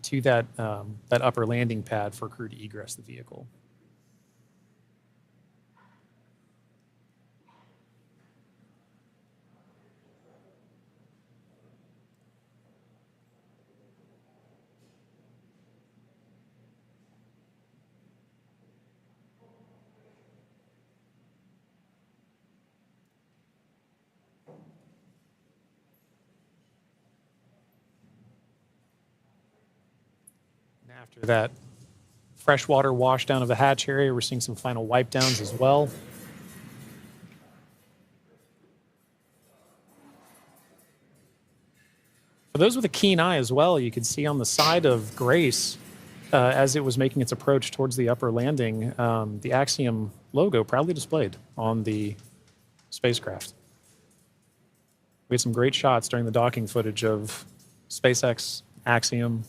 to that upper landing pad for crew to egress the vehicle. After that freshwater wash down of the hatch area, we're seeing some final wipe downs as well. For those with a keen eye as well, you can see on the side of Grace, as it was making its approach towards the upper landing, the Axiom logo proudly displayed on the spacecraft. We had some great shots during the docking footage of SpaceX, Axiom,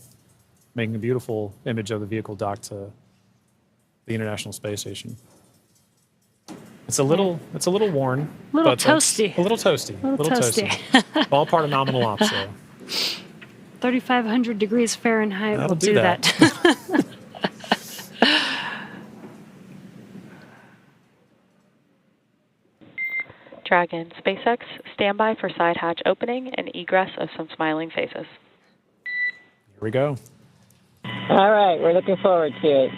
making a beautiful image of the vehicle docked to the International Space Station. It's a little worn, a little toasty. A little toasty. All part of nominal ops, though. 3,500 degrees Fahrenheit That'll will do that. Dragon, SpaceX, standby for side hatch opening and egress of some smiling faces. Here we go. All right, we're looking forward to it.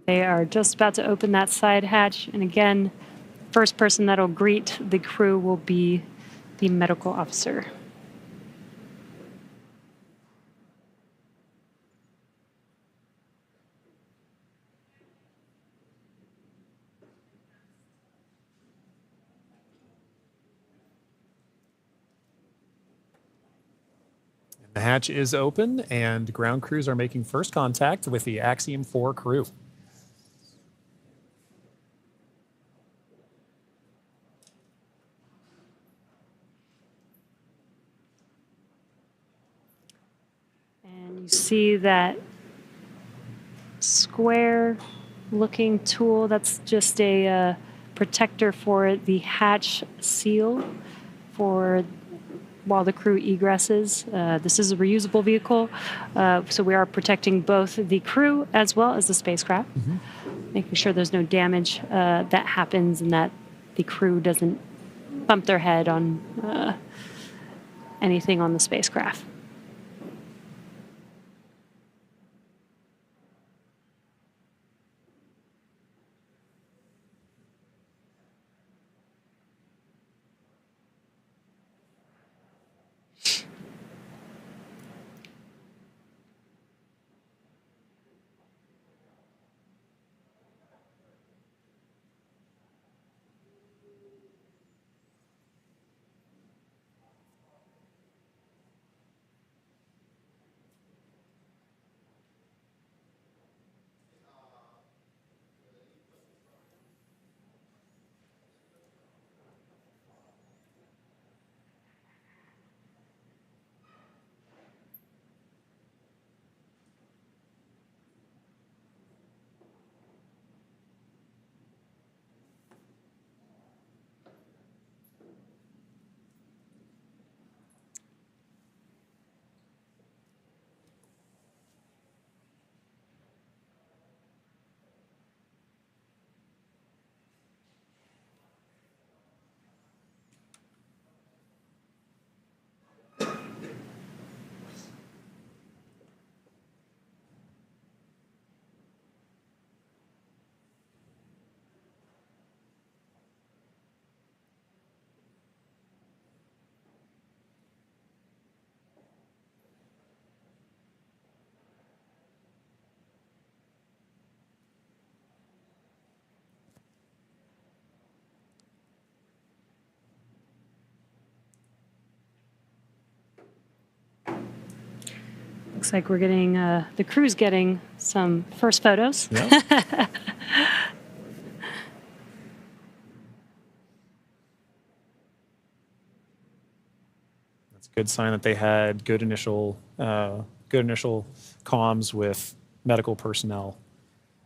They are just about to open that side hatch, and again, first person that'll greet the crew will be the medical officer. The hatch is open, and ground crews are making first contact with the Axiom 4 crew. And you see that square-looking tool. That's just a protector for the hatch seal for while the crew egresses. This is a reusable vehicle, so we are protecting both the crew as well as the spacecraft, making sure there's no damage that happens and that the crew doesn't bump their head on anything on the spacecraft. Looks like we're getting, the crew's getting some first photos. Yep. That's a good sign that they had good initial comms with medical personnel.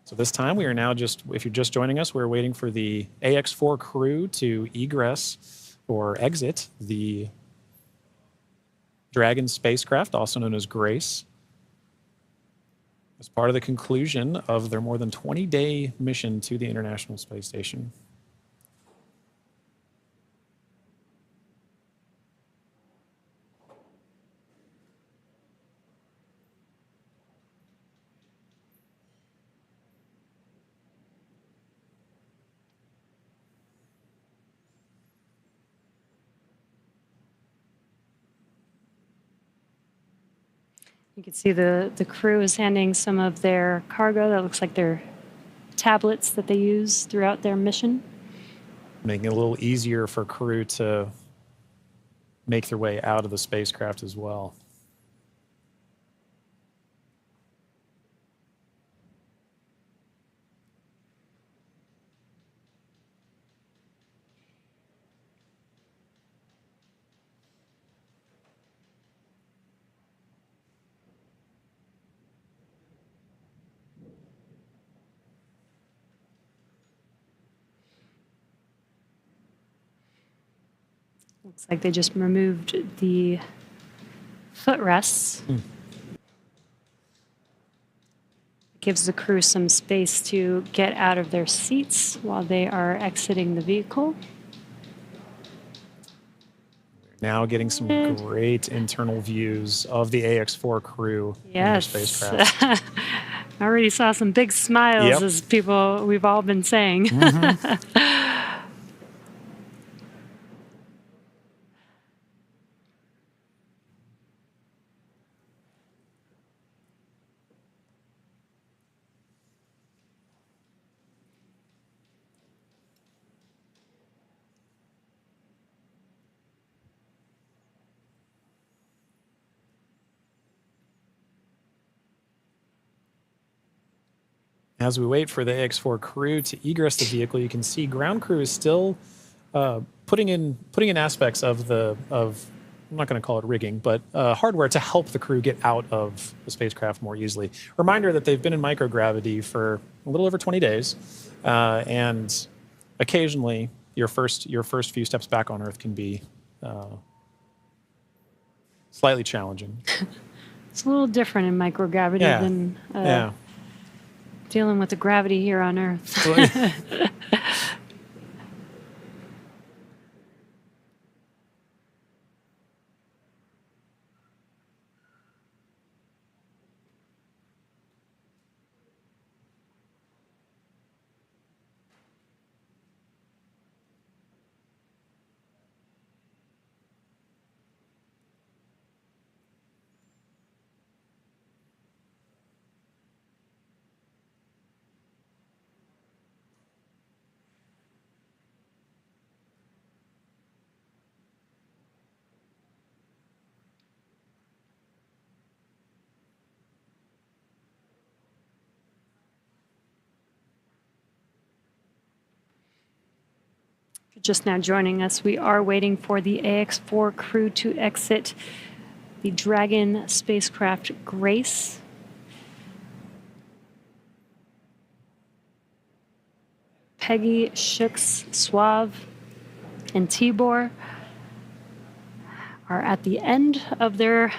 So this time we are now just, if you're just joining us, we're waiting for the AX-4 crew to egress or exit the Dragon spacecraft, also known as Grace, as part of the conclusion of their more than 20-day mission to the International Space Station. You can see the crew is handing some of their cargo. That looks like their tablets that they use throughout their mission. Making it a little easier for crew to make their way out of the spacecraft as well. Looks like they just removed the footrests. Gives the crew some space to get out of their seats while they are exiting the vehicle. Now getting some great internal views of the AX-4 crew in their Yes. spacecraft. I already saw some big smiles, Yep. as we've all been saying. As we wait for the AX-4 crew to egress the vehicle, you can see ground crew is still putting in aspects of I'm not going to call it rigging, but hardware to help the crew get out of the spacecraft more easily. Reminder that they've been in microgravity for a little over 20 days, and occasionally your first few steps back on Earth can be slightly challenging. It's a little different in microgravity Yeah. than Yeah. dealing with the gravity here on Earth. Just now joining us, we are waiting for the AX-4 crew to exit the Dragon spacecraft Grace. Peggy, Shooks, Suave, and Tibor are at the end of their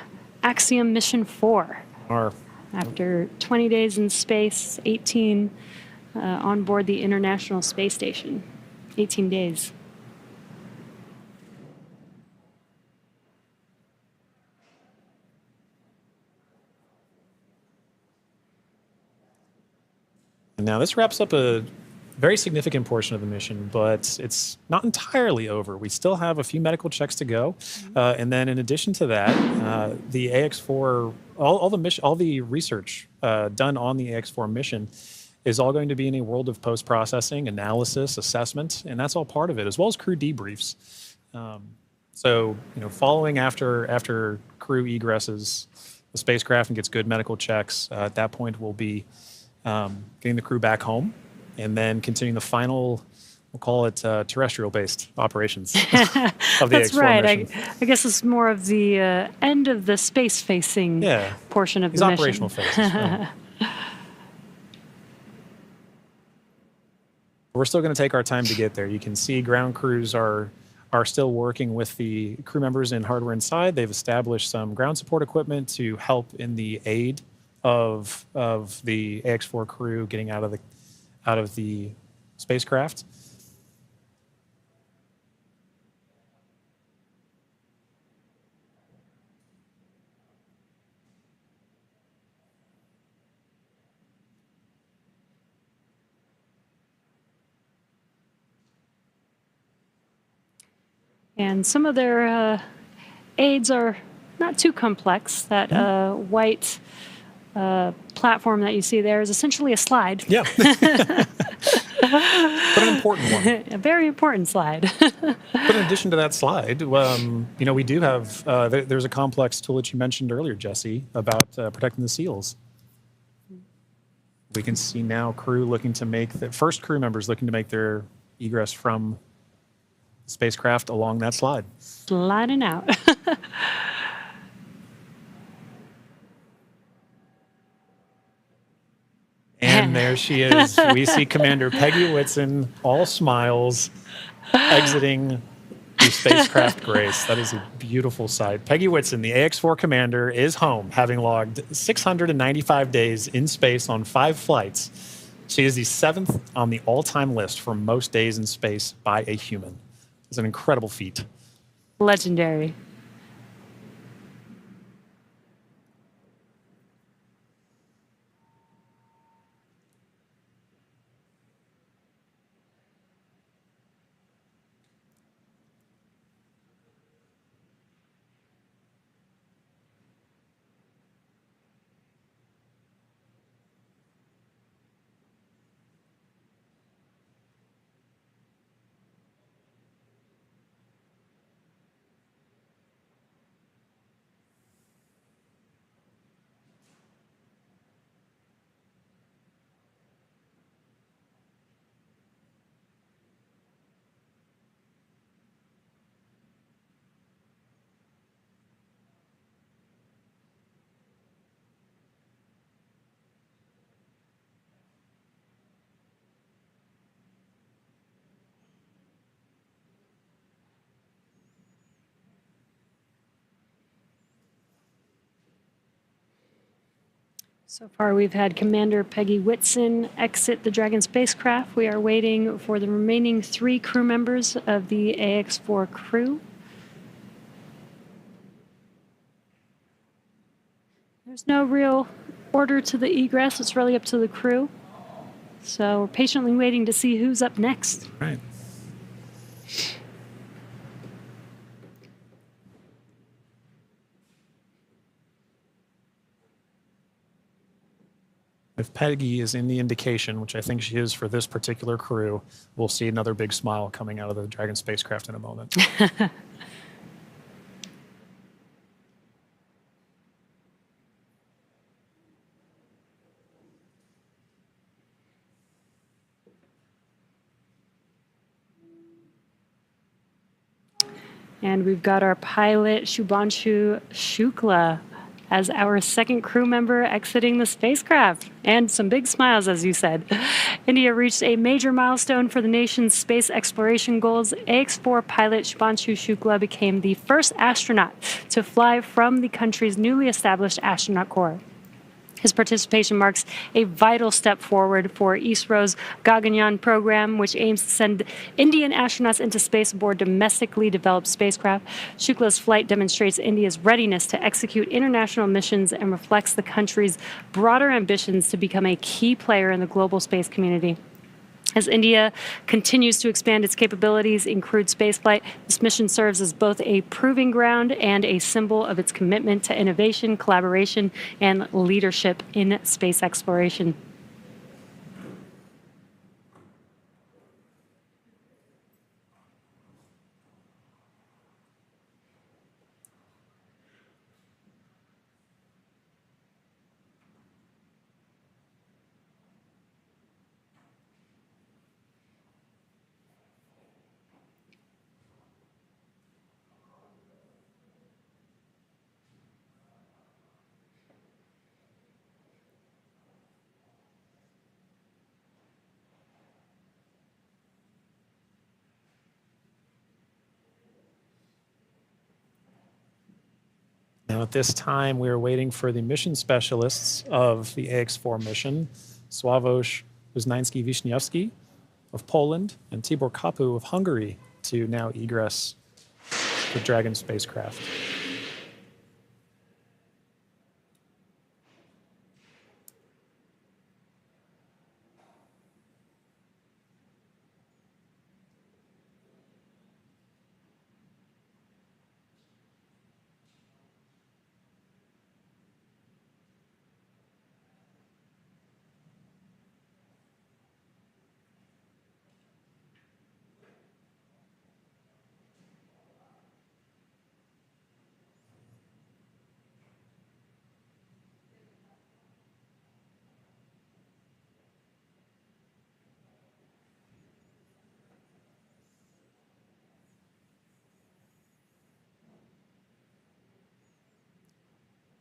Axiom Mission 4. After 20 days in space, 18 on board the International Space Station. 18 days. And now this wraps up a very significant portion of the mission, but it's not entirely over. We still have a few medical checks to go, and then in addition to that, the AX-4, all the research done on the AX-4 mission is all going to be in a world of post-processing, analysis, assessment, and that's all part of it, as well as crew debriefs. So, following after crew egresses the spacecraft and gets good medical checks, at that point we'll be getting the crew back home, and then continuing the final, we'll call it terrestrial-based operations of the That's AX-4 right. mission. I guess it's more of the end of the space-facing portion of These the mission. operational phases. We're still going to take our time to get there. You can see ground crews are are still working with the crew members and hardware inside. They've established some ground support equipment to help in the aid of the AX-4 crew getting out of the spacecraft. And some of their aids are not too complex. That white platform that you see there is essentially a slide. Yeah. But an important one. A very important slide. But in addition to that slide, we do have, there's a complex tool that you mentioned earlier, Jesse, about protecting the seals. We can see now crew members looking to make their egress from the spacecraft along that slide. Sliding out. And there she is. We see Commander Peggy Whitson, all smiles, exiting the spacecraft Grace. That is a beautiful sight. Peggy Whitson, the AX-4 commander, is home, having logged 695 days in space on 5 flights. She is the 7th on the all-time list for most days in space by a human. It's an incredible feat. Legendary. So far, we've had Commander Peggy Whitson exit the Dragon spacecraft. We are waiting for the remaining 3 crew members of the AX-4 crew. There's no real order to the egress. It's really up to the crew. So we're patiently waiting to see who's up next. Right. If Peggy is in the indication, which I think she is for this particular crew, we'll see another big smile coming out of the Dragon spacecraft in a moment. And we've got our pilot, Shubhanshu Shukla, as our 2nd crew member exiting the spacecraft. And some big smiles, as you said. India reached a major milestone for the nation's space exploration goals. AX-4 pilot Shubhanshu Shukla became the first astronaut to fly from the country's newly established astronaut corps. His participation marks a vital step forward for ISRO's Gaganyaan program, which aims to send Indian astronauts into space aboard domestically developed spacecraft. Shukla's flight demonstrates India's readiness to execute international missions and reflects the country's broader ambitions to become a key player in the global space community. As India continues to expand its capabilities in crewed spaceflight, this mission serves as both a proving ground and a symbol of its commitment to innovation, collaboration, and leadership in space exploration. Now, at this time, we are waiting for the mission specialists of the AX-4 mission, Sławomir Uznański-Wiśniewski of Poland and Tibor Kapu of Hungary, to now egress the Dragon spacecraft.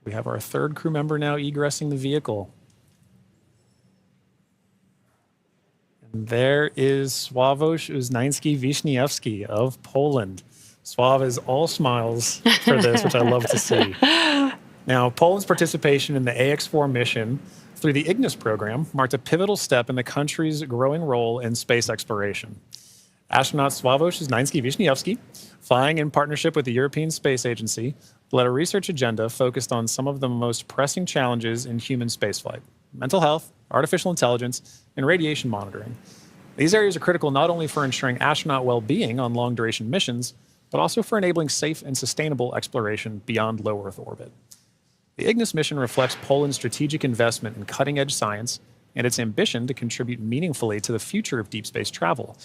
We have our third crew member now egressing the vehicle. And there is Sławomir Uznański-Wiśniewski of Poland. Sław is all smiles for this, which I love to see. Now, Poland's participation in the AX-4 mission through the Ignis program marked a pivotal step in the country's growing role in space exploration. Astronaut Sławomir Uznański-Wiśniewski, flying in partnership with the European Space Agency, led a research agenda focused on some of the most pressing challenges in human spaceflight: mental health, artificial intelligence, and radiation monitoring. These areas are critical not only for ensuring astronaut well-being on long-duration missions, but also for enabling safe and sustainable exploration beyond low Earth orbit. The Ignis mission reflects Poland's strategic investment in cutting-edge science and its ambition to contribute meaningfully to the future of deep space travel.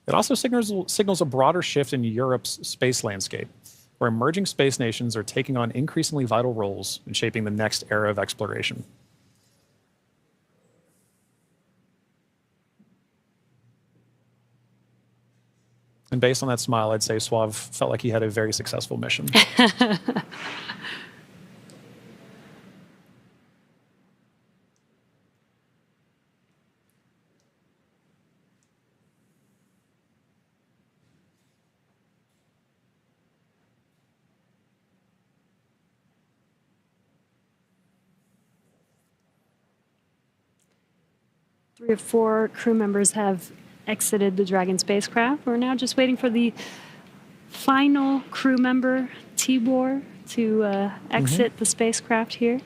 It also signals a broader shift in Europe's space landscape, where emerging space nations are taking on increasingly vital roles in shaping the next era of exploration. And based on that smile, I'd say Sław felt like he had a very successful mission. 3 of 4 crew members have exited the Dragon spacecraft. We're now just waiting for the final crew member, Tibor, to exit the spacecraft here.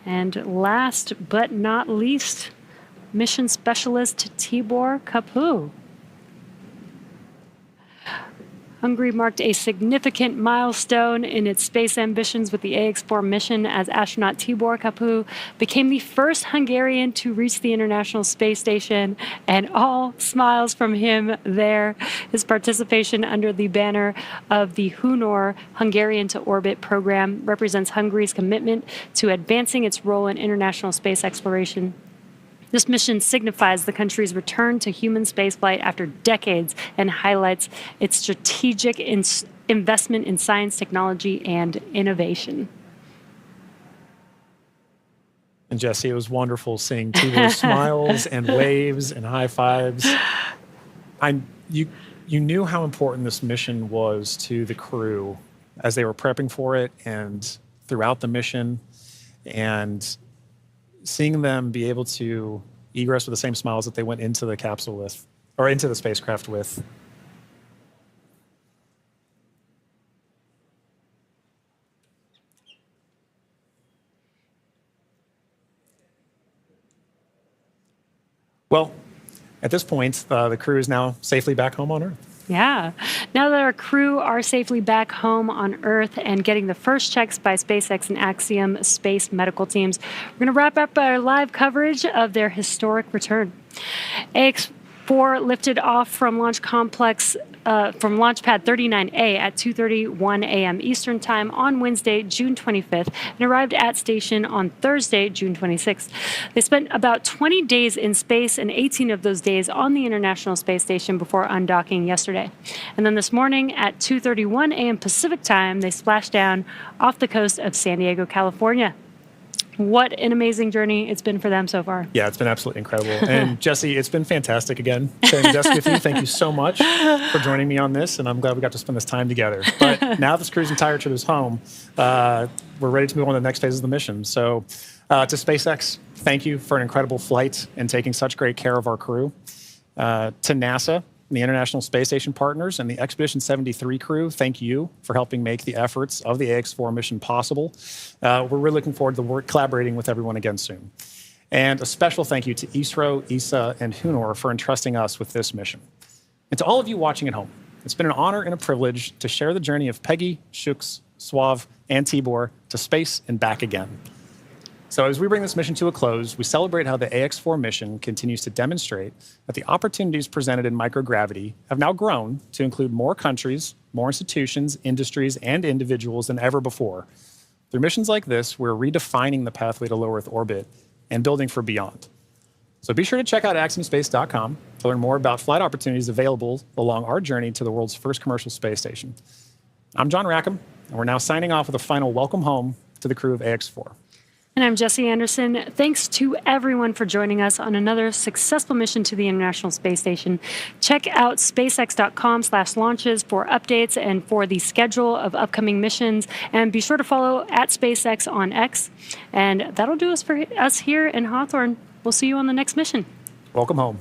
And last but not least, mission specialist Tibor Kapu. Hungary marked a significant milestone in its space ambitions with the AX-4 mission as astronaut Tibor Kapu became the first Hungarian to reach the International Space Station, and all smiles from him there. His participation under the banner of the Hunor Hungarian to Orbit program represents Hungary's commitment to advancing its role in international space exploration. This mission signifies the country's return to human spaceflight after decades and highlights its strategic investment in science, technology, and innovation. And Jesse, it was wonderful seeing Tibor's smiles and waves and high fives. You knew how important this mission was to the crew as they were prepping for it and throughout the mission, and seeing them be able to egress with the same smiles that they went into the capsule with, or into the spacecraft with. Well, at this point, the crew is now safely back home on Earth. Yeah. Now that our crew are safely back home on Earth and getting the first checks by SpaceX and Axiom space medical teams, we're going to wrap up our live coverage of their historic return. AX-4 lifted off from Launch Complex from Launch Pad 39A at 2:31 a.m. Eastern Time on Wednesday, June 25th, and arrived at station on Thursday, June 26th. They spent about 20 days in space and 18 of those days on the International Space Station before undocking yesterday. And then this morning at 2:31 a.m. Pacific Time, they splashed down off the coast of San Diego, California. What an amazing journey it's been for them so far. Yeah, it's been absolutely incredible. And Jesse, it's been fantastic again sharing the desk with you. Thank you so much for joining me on this, and I'm glad we got to spend this time together. But now this cruise entire trip is home, we're ready to move on to the next phase of the mission. So to SpaceX, thank you for an incredible flight and taking such great care of our crew. To NASA, the International Space Station partners, and the Expedition 73 crew, thank you for helping make the efforts of the AX-4 mission possible. We're really looking forward to collaborating with everyone again soon. And a special thank you to ISRO, ESA, and Hunor for entrusting us with this mission. And to all of you watching at home, it's been an honor and a privilege to share the journey of Peggy, Shooks, Suave, and Tibor to space and back again. So as we bring this mission to a close, we celebrate how the AX-4 mission continues to demonstrate that the opportunities presented in microgravity have now grown to include more countries, more institutions, industries, and individuals than ever before. Through missions like this, we're redefining the pathway to low Earth orbit and building for beyond. So be sure to check out axiomspace.com to learn more about flight opportunities available along our journey to the world's first commercial space station. I'm John Rackham, and we're now signing off with a final welcome home to the crew of AX-4. And I'm Jesse Anderson. Thanks to everyone for joining us on another successful mission to the International Space Station. Check out spacex.com/launches for updates and for the schedule of upcoming missions. And be sure to follow at SpaceX on X. And that'll do us for us here in Hawthorne. We'll see you on the next mission. Welcome home.